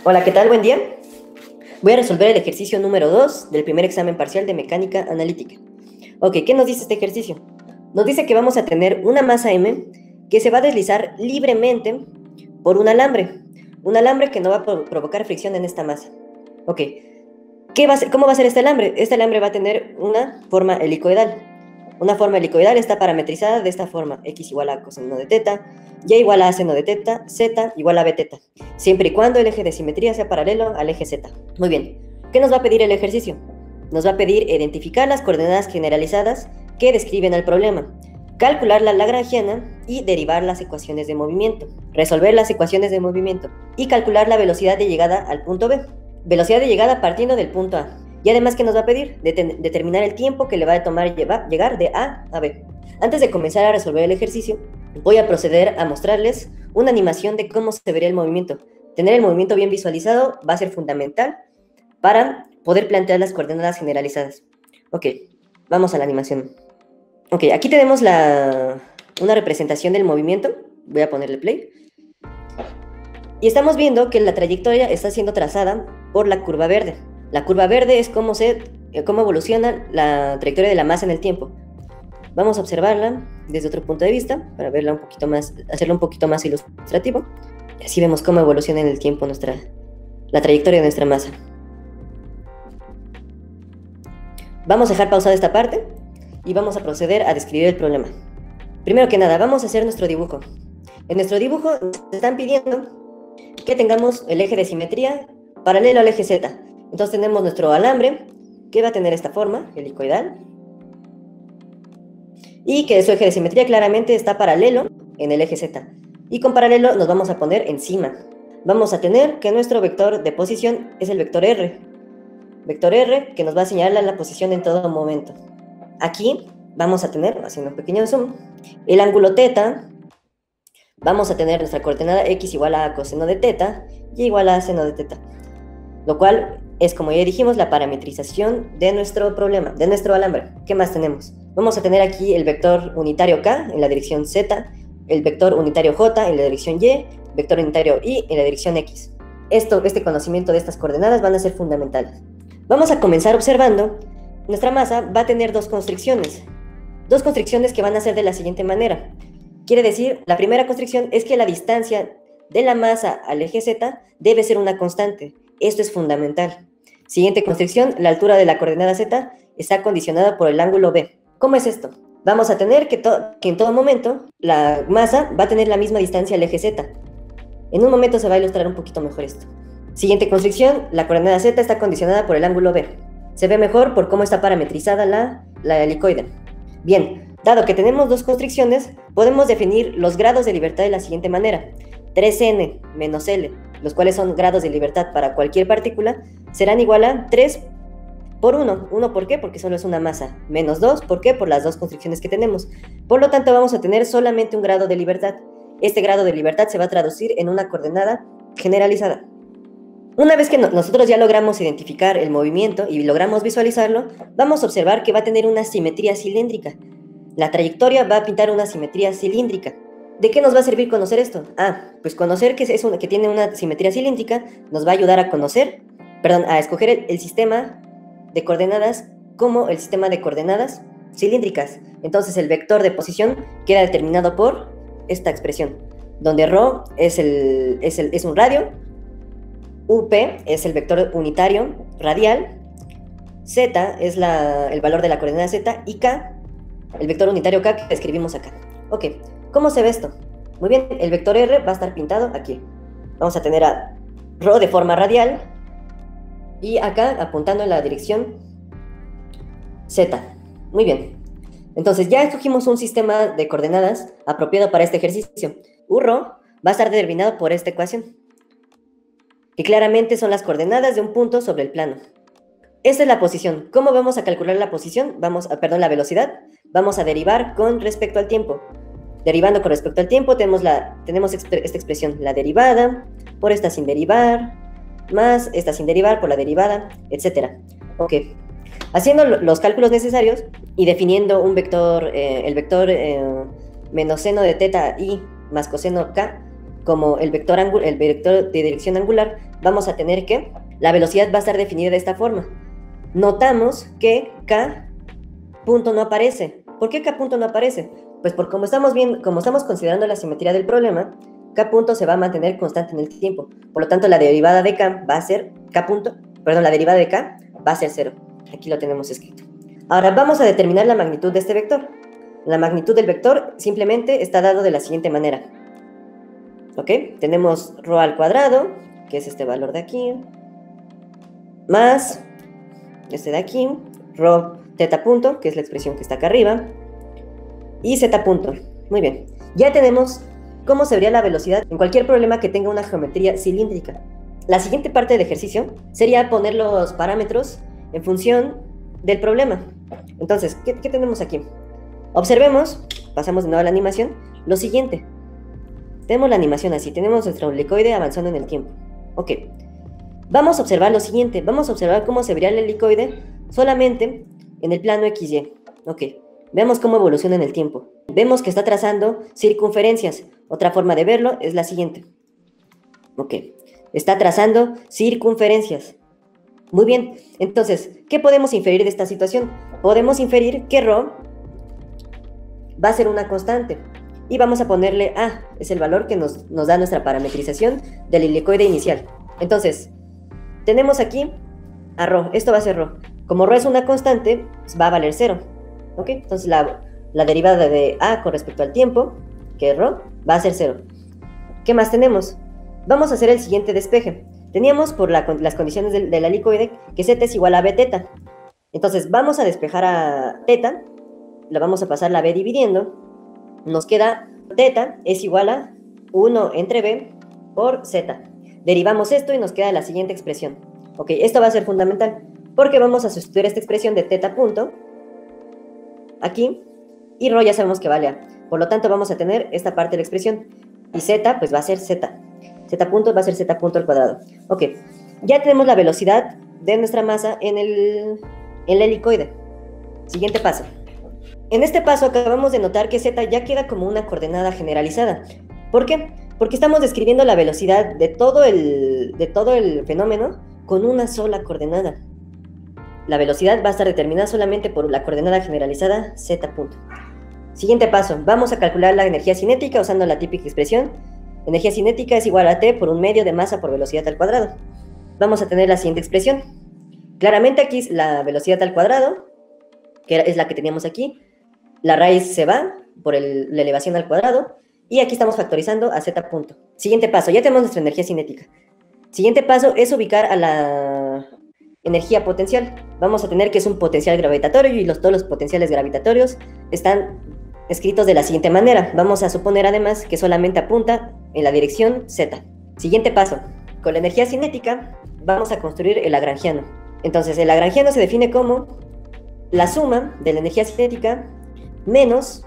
Hola, ¿qué tal? Buen día. Voy a resolver el ejercicio número 2 del primer examen parcial de mecánica analítica. Ok, ¿qué nos dice este ejercicio? Nos dice que vamos a tener una masa M que se va a deslizar libremente por un alambre que no va a provocar fricción en esta masa. Ok, ¿cómo va a ser este alambre? Este alambre va a tener una forma helicoidal. Una forma helicoidal está parametrizada de esta forma: x igual a coseno de teta, y igual a seno de teta, z igual a b teta, siempre y cuando el eje de simetría sea paralelo al eje z. Muy bien, ¿qué nos va a pedir el ejercicio? Nos va a pedir identificar las coordenadas generalizadas que describen el problema, calcular la lagrangiana y derivar las ecuaciones de movimiento, resolver las ecuaciones de movimiento y calcular la velocidad de llegada al punto B. Velocidad de llegada partiendo del punto A. Y además, ¿qué nos va a pedir? Determinar el tiempo que le va a tomar llegar de A a B. Antes de comenzar a resolver el ejercicio, voy a proceder a mostrarles una animación de cómo se vería el movimiento. Tener el movimiento bien visualizado va a ser fundamental para poder plantear las coordenadas generalizadas. Ok, vamos a la animación. Ok, aquí tenemos una representación del movimiento. Voy a ponerle play. Y estamos viendo que la trayectoria está siendo trazada por la curva verde. La curva verde es cómo evoluciona la trayectoria de la masa en el tiempo. Vamos a observarla desde otro punto de vista para verla un poquito más, hacerlo un poquito más ilustrativo. Y así vemos cómo evoluciona en el tiempo la trayectoria de nuestra masa. Vamos a dejar pausada esta parte y vamos a proceder a describir el problema. Primero que nada, vamos a hacer nuestro dibujo. En nuestro dibujo nos están pidiendo que tengamos el eje de simetría paralelo al eje Z. Entonces tenemos nuestro alambre que va a tener esta forma helicoidal y que su eje de simetría claramente está paralelo en el eje Z. Y con paralelo nos vamos a poner encima. Vamos a tener que nuestro vector de posición es el vector R. Vector R que nos va a señalar la posición en todo momento. Aquí vamos a tener, haciendo un pequeño zoom, el ángulo θ. Vamos a tener nuestra coordenada x igual a coseno de teta y igual a seno de teta, lo cual es, como ya dijimos, la parametrización de nuestro problema, de nuestro alambre. ¿Qué más tenemos? Vamos a tener aquí el vector unitario k en la dirección z, el vector unitario j en la dirección y, vector unitario y en la dirección x. Este conocimiento de estas coordenadas van a ser fundamentales. Vamos a comenzar observando. Nuestra masa va a tener dos constricciones que van a ser de la siguiente manera. Quiere decir, la primera constricción es que la distancia de la masa al eje Z debe ser una constante. Esto es fundamental. Siguiente constricción, la altura de la coordenada Z está condicionada por el ángulo B. ¿Cómo es esto? Vamos a tener que en todo momento la masa va a tener la misma distancia al eje Z. En un momento se va a ilustrar un poquito mejor esto. Siguiente constricción, la coordenada Z está condicionada por el ángulo B. Se ve mejor por cómo está parametrizada la helicoide. Bien, dado que tenemos dos constricciones, podemos definir los grados de libertad de la siguiente manera. 3n menos L, los cuales son grados de libertad para cualquier partícula, serán igual a 3 por 1. 1, ¿por qué? Porque solo es una masa. Menos 2, ¿por qué? Por las dos constricciones que tenemos. Por lo tanto, vamos a tener solamente un grado de libertad. Este grado de libertad se va a traducir en una coordenada generalizada. Una vez que nosotros ya logramos identificar el movimiento y logramos visualizarlo, vamos a observar que va a tener una simetría cilíndrica. La trayectoria va a pintar una simetría cilíndrica. ¿De qué nos va a servir conocer esto? Pues conocer que tiene una simetría cilíndrica nos va a ayudar a escoger el sistema de coordenadas como el sistema de coordenadas cilíndricas. Entonces el vector de posición queda determinado por esta expresión, donde ρ es un radio, UP es el vector unitario radial, Z es el valor de la coordenada Z y K, el vector unitario K que escribimos acá. Ok, ¿cómo se ve esto? Muy bien, el vector R va a estar pintado aquí. Vamos a tener a ρ de forma radial y acá apuntando en la dirección Z. Muy bien. Entonces ya escogimos un sistema de coordenadas apropiado para este ejercicio. UR va a estar determinado por esta ecuación, que claramente son las coordenadas de un punto sobre el plano. Esta es la posición. ¿Cómo vamos a calcular la posición? La velocidad. Vamos a derivar con respecto al tiempo. Derivando con respecto al tiempo tenemos esta expresión, la derivada por esta sin derivar, más esta sin derivar por la derivada, etc. Ok. Haciendo los cálculos necesarios y definiendo el vector menos seno de teta y más coseno k, como el vector de dirección angular, vamos a tener que la velocidad va a estar definida de esta forma. Notamos que K punto no aparece. ¿Por qué K punto no aparece? Pues porque como estamos considerando la simetría del problema, K punto se va a mantener constante en el tiempo. Por lo tanto, la derivada de K va a ser la derivada de K va a ser 0. Aquí lo tenemos escrito. Ahora vamos a determinar la magnitud de este vector. La magnitud del vector simplemente está dado de la siguiente manera. ¿Ok? Tenemos ρ al cuadrado, que es este valor de aquí, más este de aquí, ρ teta punto, que es la expresión que está acá arriba, y z punto. Muy bien. Ya tenemos cómo se vería la velocidad en cualquier problema que tenga una geometría cilíndrica. La siguiente parte del ejercicio sería poner los parámetros en función del problema. Entonces, ¿qué tenemos aquí? Observemos, pasamos de nuevo a la animación, lo siguiente. Tenemos la animación así, tenemos nuestro helicoide avanzando en el tiempo. Ok, vamos a observar lo siguiente, vamos a observar cómo se vería el helicoide solamente en el plano XY. Ok, veamos cómo evoluciona en el tiempo. Vemos que está trazando circunferencias. Otra forma de verlo es la siguiente. Ok, está trazando circunferencias. Muy bien, entonces, ¿qué podemos inferir de esta situación? Podemos inferir que ρ va a ser una constante. Y vamos a ponerle A, es el valor que nos da nuestra parametrización del helicoide inicial. Entonces, tenemos aquí a ρ, esto va a ser ρ. Como ρ es una constante, pues va a valer 0. ¿Ok? Entonces la derivada de A con respecto al tiempo, que es ρ, va a ser 0. ¿Qué más tenemos? Vamos a hacer el siguiente despeje. Teníamos por las condiciones del helicoide que z es igual a b teta. Entonces vamos a despejar a teta, la vamos a pasar la b dividiendo. Nos queda teta es igual a 1 entre b por z. Derivamos esto y nos queda la siguiente expresión. Ok, esto va a ser fundamental porque vamos a sustituir esta expresión de teta punto aquí y ρ ya sabemos que vale a. Por lo tanto vamos a tener esta parte de la expresión y z pues va a ser z. Z punto va a ser z punto al cuadrado. Ok, ya tenemos la velocidad de nuestra masa en el helicoide. Siguiente paso. En este paso acabamos de notar que z ya queda como una coordenada generalizada. ¿Por qué? Porque estamos describiendo la velocidad de todo el fenómeno con una sola coordenada. La velocidad va a estar determinada solamente por la coordenada generalizada z punto. Siguiente paso, vamos a calcular la energía cinética usando la típica expresión. Energía cinética es igual a T por un medio de masa por velocidad al cuadrado. Vamos a tener la siguiente expresión. Claramente aquí la velocidad al cuadrado, que es la que teníamos aquí, la raíz se va por la elevación al cuadrado, y aquí estamos factorizando a z punto. Siguiente paso, ya tenemos nuestra energía cinética. Siguiente paso es ubicar a la energía potencial. Vamos a tener que es un potencial gravitatorio y todos los potenciales gravitatorios están escritos de la siguiente manera. Vamos a suponer además que solamente apunta en la dirección z. Siguiente paso, con la energía cinética vamos a construir el lagrangiano. Entonces el lagrangiano se define como la suma de la energía cinética menos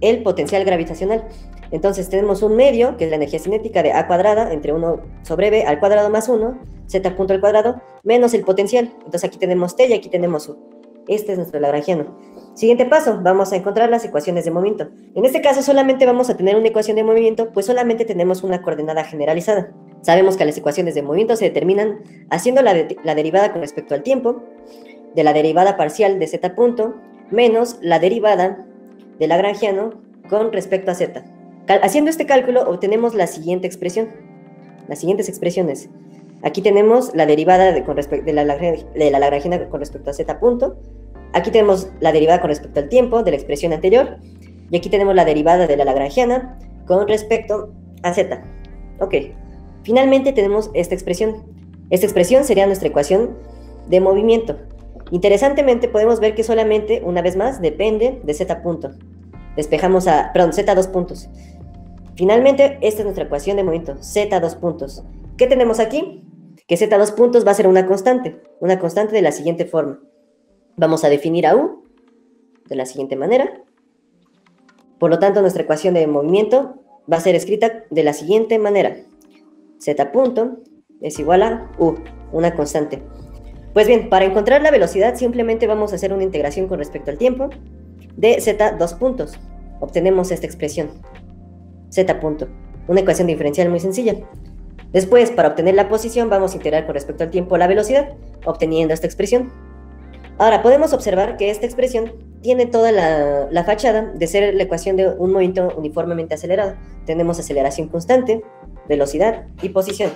el potencial gravitacional. Entonces tenemos un medio, que es la energía cinética de a cuadrada, entre 1 sobre b al cuadrado más 1, z punto al cuadrado, menos el potencial. Entonces aquí tenemos t y aquí tenemos u. Este es nuestro lagrangiano. Siguiente paso, vamos a encontrar las ecuaciones de movimiento. En este caso solamente vamos a tener una ecuación de movimiento, pues solamente tenemos una coordenada generalizada. Sabemos que las ecuaciones de movimiento se determinan haciendo la derivada con respecto al tiempo, de la derivada parcial de z punto, menos la derivada del lagrangiano con respecto a z. Haciendo este cálculo obtenemos la siguiente expresión. Las siguientes expresiones. Aquí tenemos la derivada de la lagrangiana con respecto a z punto. Aquí tenemos la derivada con respecto al tiempo de la expresión anterior. Y aquí tenemos la derivada de la lagrangiana con respecto a z. Ok. Finalmente tenemos esta expresión. Esta expresión sería nuestra ecuación de movimiento. Interesantemente podemos ver que solamente, una vez más, depende de z punto. Despejamos z dos puntos. Finalmente, esta es nuestra ecuación de movimiento, z dos puntos. ¿Qué tenemos aquí? Que z dos puntos va a ser una constante de la siguiente forma. Vamos a definir a u de la siguiente manera. Por lo tanto, nuestra ecuación de movimiento va a ser escrita de la siguiente manera. Z punto es igual a u, una constante. Pues bien, para encontrar la velocidad simplemente vamos a hacer una integración con respecto al tiempo de z dos puntos. Obtenemos esta expresión, z punto. Una ecuación diferencial muy sencilla. Después, para obtener la posición, vamos a integrar con respecto al tiempo la velocidad, obteniendo esta expresión. Ahora, podemos observar que esta expresión tiene toda la fachada de ser la ecuación de un movimiento uniformemente acelerado. Tenemos aceleración constante, velocidad y posición.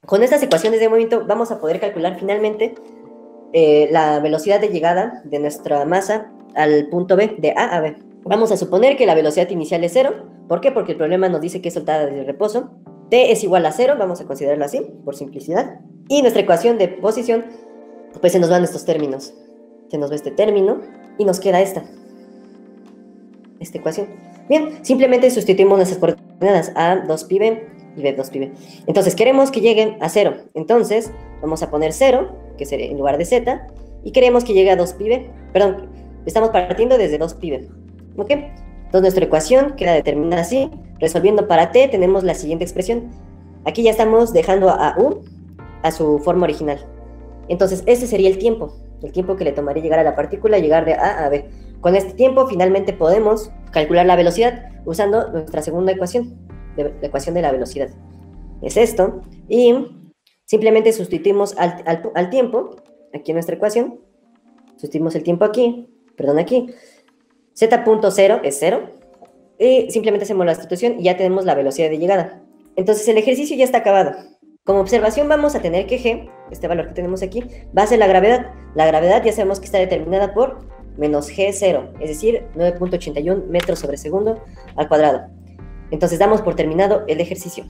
Con estas ecuaciones de movimiento vamos a poder calcular finalmente la velocidad de llegada de nuestra masa al punto B, de A a B. Vamos a suponer que la velocidad inicial es 0. ¿Por qué? Porque el problema nos dice que es soltada desde reposo. T es igual a 0, vamos a considerarlo así, por simplicidad. Y nuestra ecuación de posición, pues se nos van estos términos. Se nos va este término y nos queda esta ecuación. Bien, simplemente sustituimos nuestras coordenadas A, 2πb y B, 2πb. Entonces, queremos que lleguen a 0. Entonces, vamos a poner 0, que sería en lugar de z, y queremos que llegue a 2πb. Perdón, estamos partiendo desde 2πb. ¿Ok? Entonces, nuestra ecuación queda determinada así. Resolviendo para t, tenemos la siguiente expresión. Aquí ya estamos dejando a u a su forma original. Entonces, ese sería el tiempo que le tomaría llegar a la partícula, llegar de A a B. Con este tiempo, finalmente podemos calcular la velocidad usando nuestra segunda ecuación, la ecuación de la velocidad. Es esto, y simplemente sustituimos al tiempo, aquí en nuestra ecuación, sustituimos el tiempo aquí, z.0 es 0, y simplemente hacemos la sustitución y ya tenemos la velocidad de llegada. Entonces, el ejercicio ya está acabado. Como observación vamos a tener que g, este valor que tenemos aquí, va a ser la gravedad. La gravedad ya sabemos que está determinada por menos g0, es decir, 9.81 metros sobre segundo al cuadrado. Entonces damos por terminado el ejercicio.